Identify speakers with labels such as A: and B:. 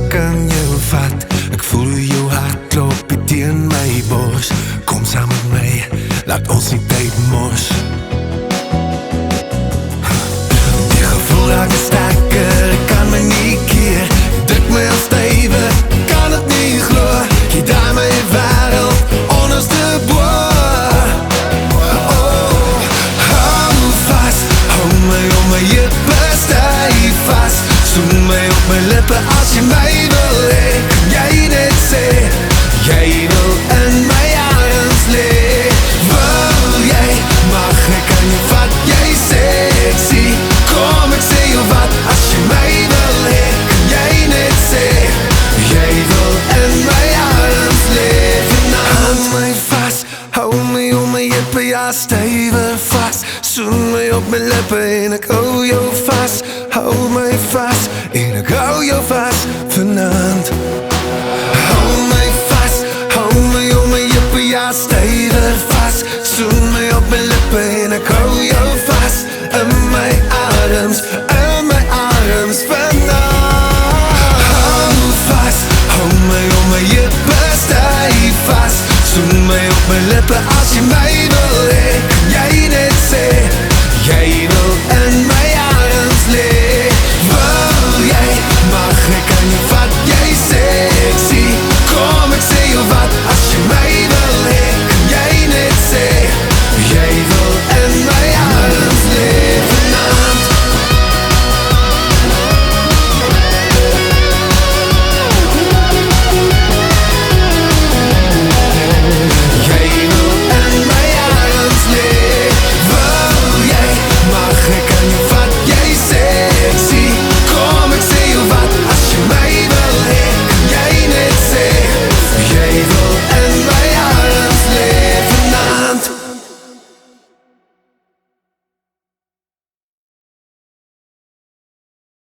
A: kan jou vat. Ek voel hoe jou hart klop teen my bors. Kom saam met my, laat ons nie tyd mors. Die gevoel raak sterker, ek kan my nie keer. Druk my al stywer, kan het nie glo. Jy draai my wêreld onderste bo. Oh, hou vast, hou my om my jippe styf vast. Soen my op my lippe as jy my wil hê. Kan jy net sê, jy wil in my arms lê. Wil jy, mag ek aan jou vat, jy sexy. Kom ek sê jou wat, as jy my wil hê. Kan jy net sê, jy wil in my arms lê. Hou my vast, hou my om my jippe, ja stywer vast. Soen my op my lippe en ek hou jou vast. Hou my vast en ek hou jou vast vanavond.